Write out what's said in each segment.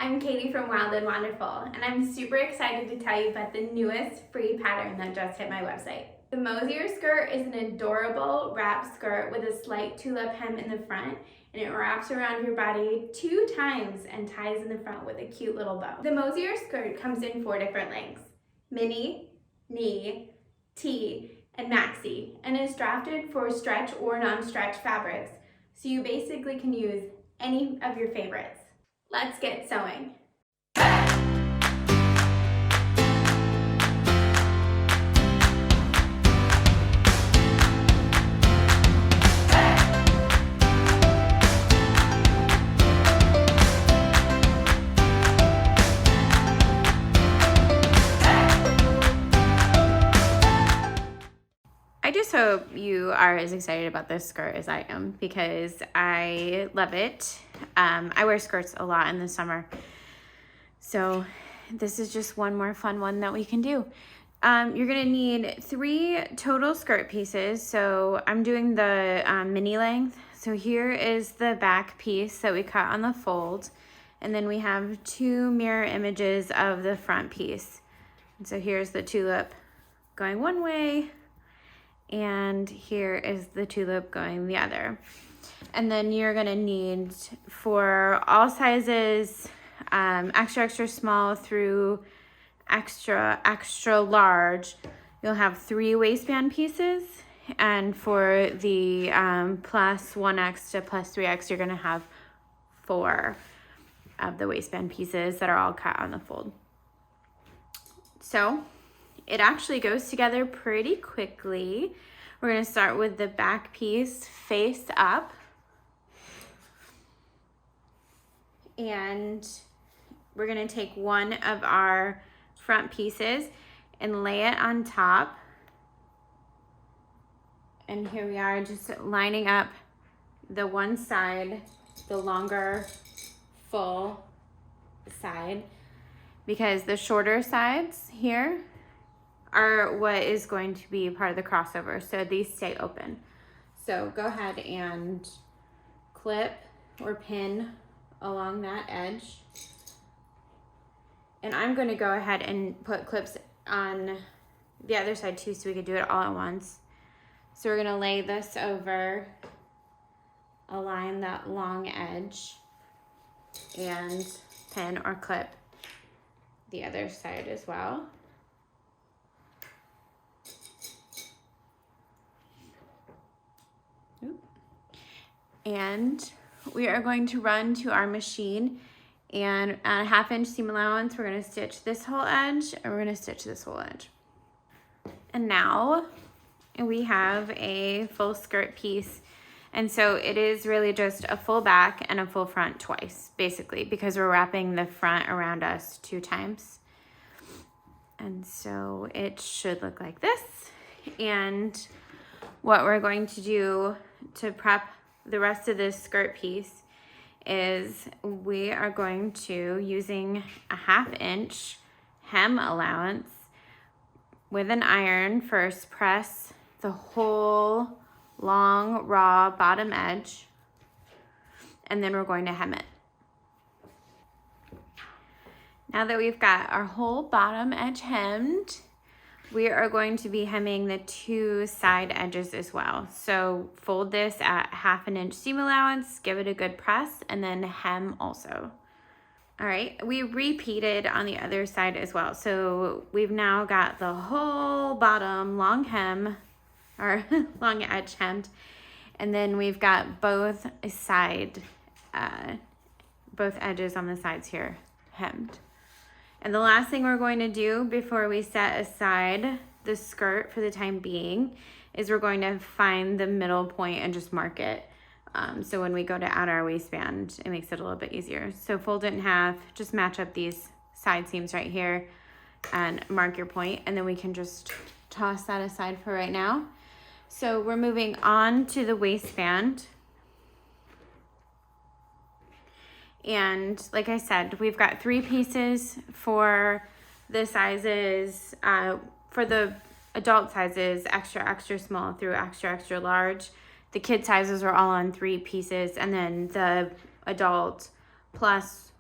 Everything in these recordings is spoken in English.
I'm Katie from Wild+Wanderful, and I'm super excited to tell you about the newest free pattern that just hit my website. The Moseyer Skirt is an adorable wrap skirt with a slight tulip hem in the front, and it wraps around your body 2 times and ties in the front with a cute little bow. The Moseyer Skirt comes in 4 different lengths: mini, knee, T, and maxi, and is drafted for stretch or non-stretch fabrics, so you basically can use any of your favorites. Let's get sewing. I just hope you are as excited about this skirt as I am, because I love it. I wear skirts a lot in the summer, so this is just one more fun one that we can do. You're gonna need 3 total skirt pieces, so I'm doing the mini length. So here is the back piece that we cut on the fold, and then we have 2 mirror images of the front piece. And so here's the tulip going one way, and here is the tulip going the other. And then you're gonna need, for all sizes, extra, extra small through extra, extra large, you'll have 3 waistband pieces. And for the plus 1X to plus 3X, you're gonna have 4 of the waistband pieces that are all cut on the fold. So it actually goes together pretty quickly. We're gonna start with the back piece face up. And we're gonna take one of our front pieces and lay it on top. And here we are, just lining up the one side, the longer full side, because the shorter sides here are what is going to be part of the crossover, so these stay open. So go ahead and clip or pin along that edge. And I'm going to go ahead and put clips on the other side too, so we can do it all at once. So we're going to lay this over, align that long edge, and pin or clip the other side as well. And we are going to run to our machine, and at a 1/2 inch seam allowance, we're going to stitch this whole edge, and we're going to stitch this whole edge. And now we have a full skirt piece. And so it is really just a full back and a full front twice, basically, because we're wrapping the front around us 2 times. And so it should look like this. And what we're going to do to prep the rest of this skirt piece is we are going to, using a 1/2 inch hem allowance, with an iron, first press the whole long raw bottom edge, and then we're going to hem it. Now that we've got our whole bottom edge hemmed, we are going to be hemming the 2 side edges as well. So fold this at 1/2 inch seam allowance, give it a good press, and then hem also. All right, we repeated on the other side as well. So we've now got the whole bottom long hem, or long edge hemmed, and then we've got both edges on the sides here hemmed. And the last thing we're going to do before we set aside the skirt for the time being is we're going to find the middle point and just mark it. So when we go to add our waistband, it makes it a little bit easier. So fold it in half, just match up these side seams right here and mark your point, and then we can just toss that aside for right now. So we're moving on to the waistband. And like I said, we've got 3 pieces for the sizes, for the adult sizes, extra, extra small through extra, extra large. The kid sizes are all on 3 pieces, and then the adult plus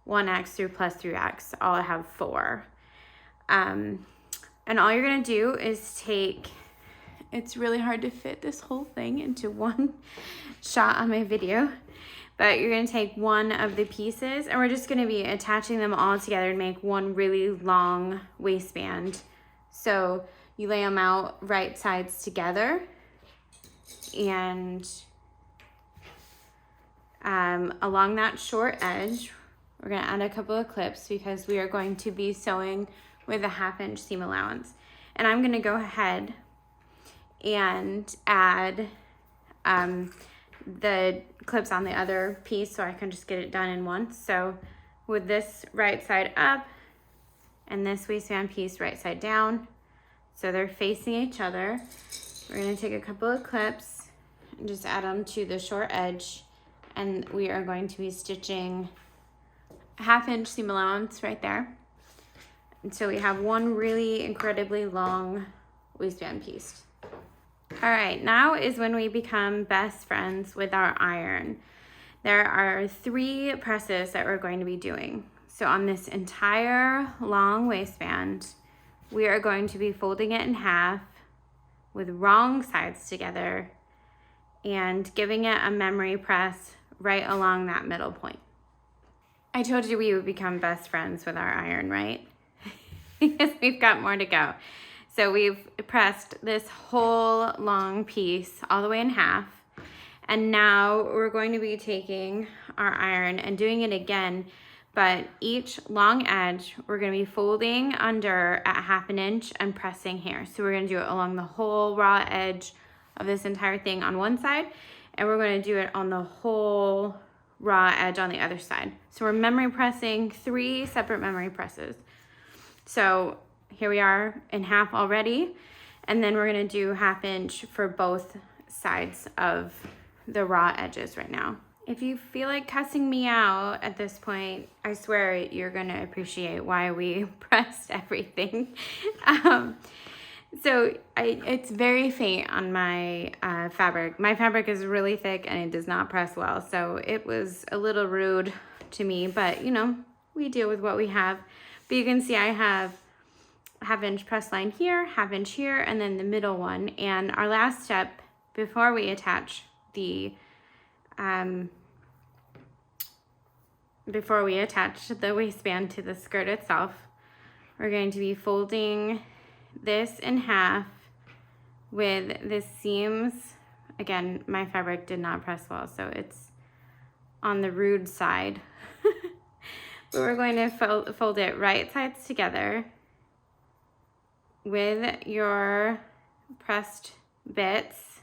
1X through plus 3X. I'll have 4. And all you're gonna do is take, it's really hard to fit this whole thing into one shot on my video, but you're gonna take one of the pieces and we're just gonna be attaching them all together to make one really long waistband. So you lay them out right sides together, and along that short edge, we're gonna add a couple of clips because we are going to be sewing with a 1/2 inch seam allowance. And I'm gonna go ahead and add the clips on the other piece so I can just get it done in once. So with this right side up and this waistband piece right side down, so they're facing each other, we're gonna take a couple of clips and just add them to the short edge, and we are going to be stitching a 1/2 inch seam allowance right there. And so we have one really incredibly long waistband piece. All right, now is when we become best friends with our iron. There are 3 presses that we're going to be doing. So on this entire long waistband, we are going to be folding it in half with wrong sides together and giving it a memory press right along that middle point. I told you we would become best friends with our iron, right? Because we've got more to go. So we've pressed this whole long piece all the way in half. And now we're going to be taking our iron and doing it again, but each long edge, we're gonna be folding under at 1/2 inch and pressing here. So we're gonna do it along the whole raw edge of this entire thing on one side, and we're gonna do it on the whole raw edge on the other side. So we're memory pressing 3 separate memory presses. So here we are in half already, and then we're gonna do 1/2 inch for both sides of the raw edges right now. If you feel like cussing me out at this point, I swear you're gonna appreciate why we pressed everything. So it's very faint on my fabric. My fabric is really thick and it does not press well, so it was a little rude to me, but you know, we deal with what we have. But you can see I have 1/2 inch press line here, 1/2 inch here, and then the middle one. And our last step before we attach the waistband to the skirt itself, we're going to be folding this in half with the seams. Again, my fabric did not press well, so it's on the rude side. But we're going to fold it right sides together with your pressed bits,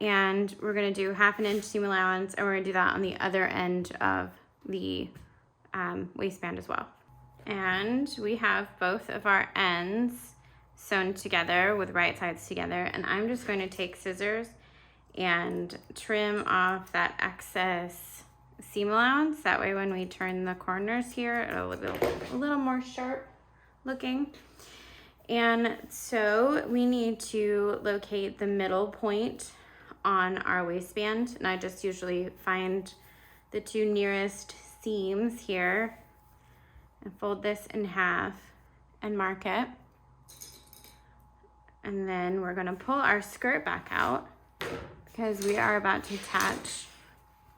and we're going to do 1/2 inch seam allowance, and we're going to do that on the other end of the waistband as well. And we have both of our ends sewn together with right sides together, and I'm just going to take scissors and trim off that excess seam allowance. That way when we turn the corners here, it'll look a little more sharp looking. And so we need to locate the middle point on our waistband, and I just usually find the 2 nearest seams here and fold this in half and mark it. And then we're gonna pull our skirt back out because we are about to attach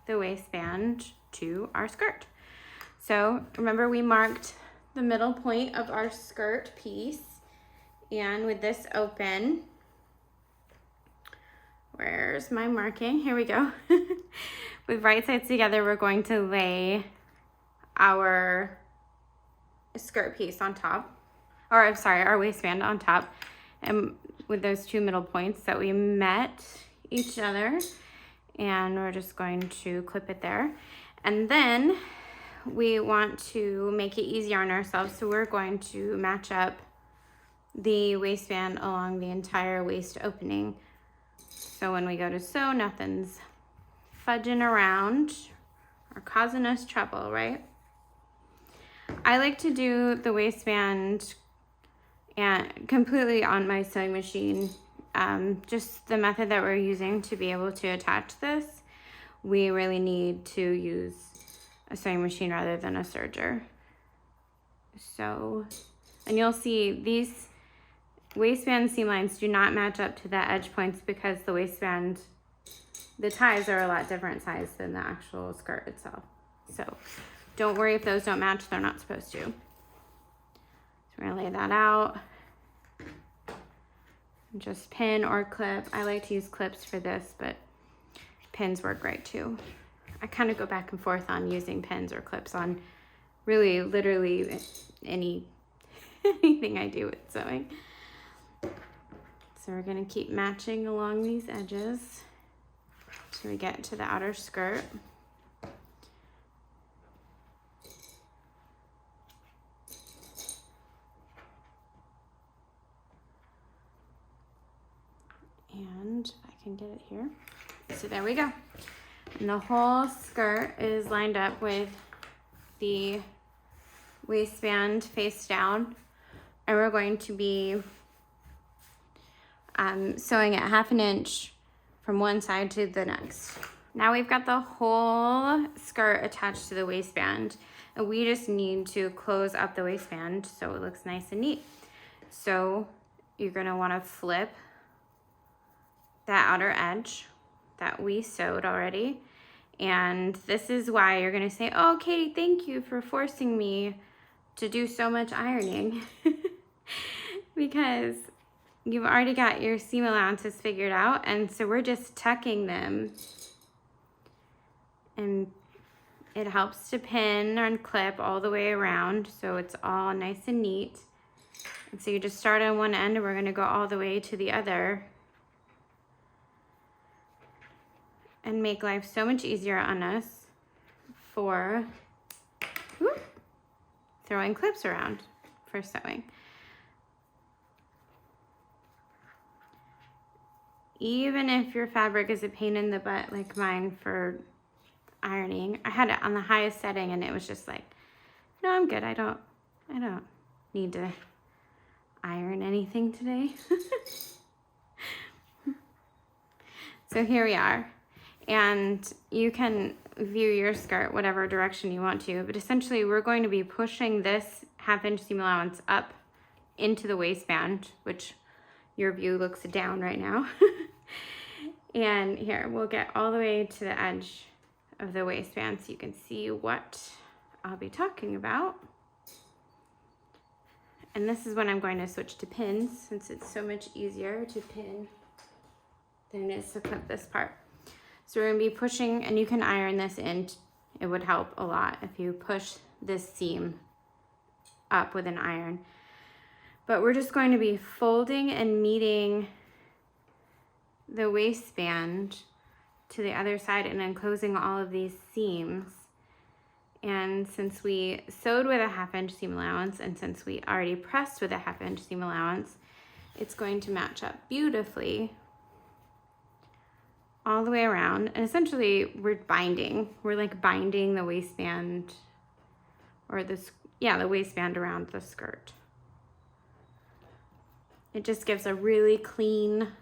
the waistband to our skirt. So remember, we marked the middle point of our skirt piece, and with this open, where's my marking? Here we go. With right sides together, we're going to lay our skirt piece on top, or I'm sorry, our waistband on top, and with those 2 middle points that we met each other, and we're just going to clip it there. And then we want to make it easier on ourselves, so we're going to match up the waistband along the entire waist opening. So when we go to sew, nothing's fudging around or causing us trouble, right? I like to do the waistband and completely on my sewing machine. Just the method that we're using to be able to attach this, we really need to use a sewing machine rather than a serger. So, and you'll see these waistband seam lines do not match up to the edge points because the waistband, the ties are a lot different size than the actual skirt itself. So don't worry if those don't match, they're not supposed to. So we're gonna lay that out. Just pin or clip. I like to use clips for this, but pins work great too. I kind of go back and forth on using pins or clips on really literally anything I do with sewing. So we're gonna keep matching along these edges till we get to the outer skirt. And if I can get it here. So there we go. And the whole skirt is lined up with the waistband face down. And we're going to be sewing at 1/2 inch from one side to the next. Now we've got the whole skirt attached to the waistband, and we just need to close up the waistband so it looks nice and neat. So you're gonna wanna flip that outer edge that we sewed already. And this is why you're gonna say, oh, Katie, thank you for forcing me to do so much ironing. Because you've already got your seam allowances figured out, and so we're just tucking them. And it helps to pin and clip all the way around so it's all nice and neat. And so you just start on one end and we're gonna go all the way to the other and make life so much easier on us for throwing clips around for sewing. Even if your fabric is a pain in the butt like mine for ironing, I had it on the highest setting and it was just like, no, I'm good. I don't need to iron anything today. So here we are. And you can view your skirt whatever direction you want to, but essentially we're going to be pushing this 1/2 inch seam allowance up into the waistband, which your view looks down right now. And here, we'll get all the way to the edge of the waistband so you can see what I'll be talking about. And this is when I'm going to switch to pins, since it's so much easier to pin than it is to clip this part. So we're gonna be pushing, and you can iron this in. It would help a lot if you push this seam up with an iron. But we're just going to be folding and meeting the waistband to the other side and enclosing all of these seams. And since we sewed with a 1/2 inch seam allowance, and since we already pressed with a 1/2 inch seam allowance, it's going to match up beautifully all the way around. And essentially we're like binding the waistband, or this, yeah, the waistband around the skirt. It just gives a really clean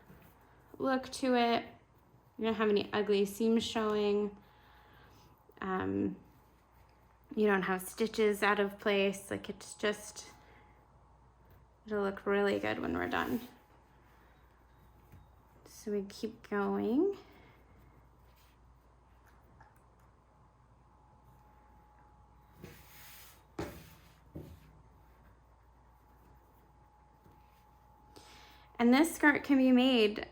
look to it. You don't have any ugly seams showing. You don't have stitches out of place. Like, it's just, it'll look really good when we're done. So we keep going. And this skirt can be made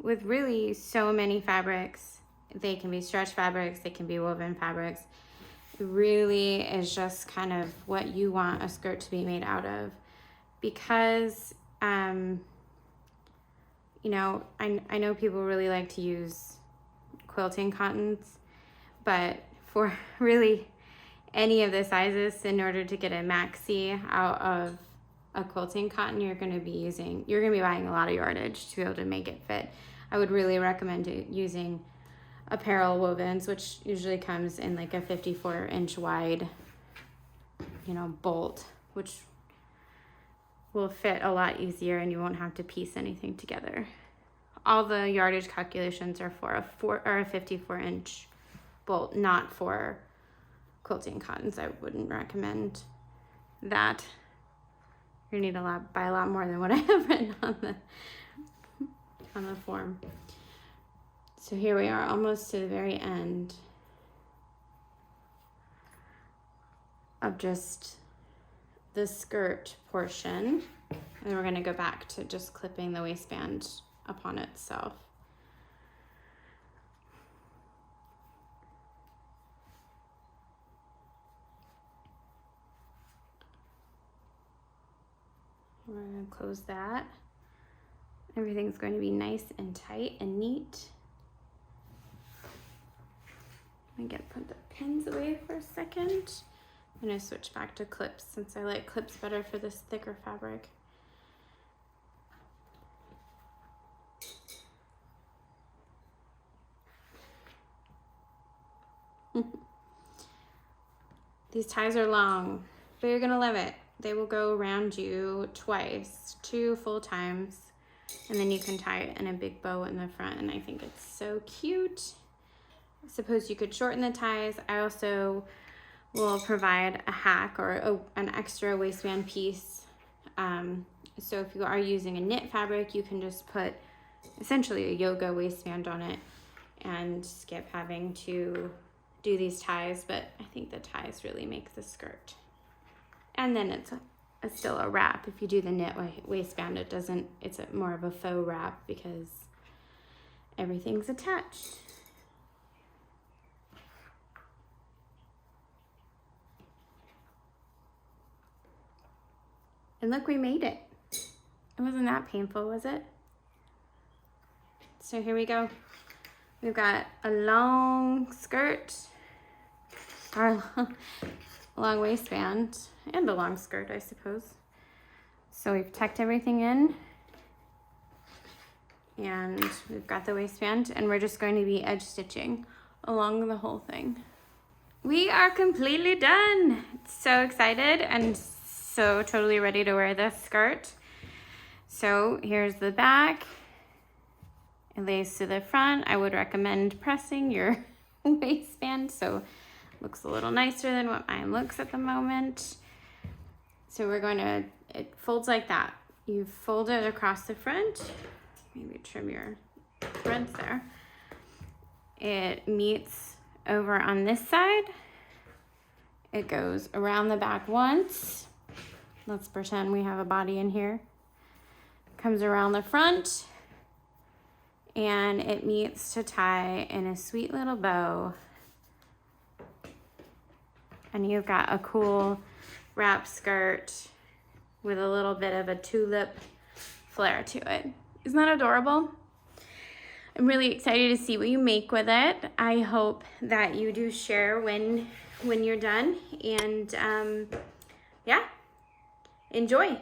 with really so many fabrics. They can be stretch fabrics, they can be woven fabrics. It really is just kind of what you want a skirt to be made out of. Because, you know, I know people really like to use quilting cottons, but for really any of the sizes, in order to get a maxi out of a quilting cotton, you're gonna be buying a lot of yardage to be able to make it fit. I would really recommend using apparel wovens, which usually comes in like a 54 inch wide, you know, bolt, which will fit a lot easier and you won't have to piece anything together. All the yardage calculations are for a 54 inch bolt, not for quilting cottons, I wouldn't recommend that. You need buy a lot more than what I have written on the form. So here we are, almost to the very end of just the skirt portion. And then we're gonna go back to just clipping the waistband upon itself. We're gonna close that. Everything's going to be nice and tight and neat. I'm gonna put the pins away for a second. I'm gonna switch back to clips since I like clips better for this thicker fabric. These ties are long, but you're gonna love it. They will go around you twice, 2 full times, and then you can tie it in a big bow in the front, and I think it's so cute. I suppose you could shorten the ties. I also will provide a hack or an extra waistband piece. So if you are using a knit fabric, you can just put essentially a yoga waistband on it and skip having to do these ties, but I think the ties really make the skirt. And then it's still a wrap. If you do the knit waistband, it's more of a faux wrap because everything's attached. And look, we made it. It wasn't that painful, was it? So here we go. We've got a long skirt, or long waistband, and a long skirt, I suppose. So we've tucked everything in, and we've got the waistband, and we're just going to be edge stitching along the whole thing. We are completely done. So excited and so totally ready to wear this skirt. So here's the back. It lays to the front. I would recommend pressing your waistband so it looks a little nicer than what mine looks at the moment. So it folds like that. You fold it across the front. Maybe trim your threads there. It meets over on this side. It goes around the back once. Let's pretend we have a body in here. Comes around the front, and it meets to tie in a sweet little bow. And you've got a cool wrap skirt with a little bit of a tulip flare to it. Isn't that adorable? I'm really excited to see what you make with it. I hope that you do share when you're done, and yeah, enjoy.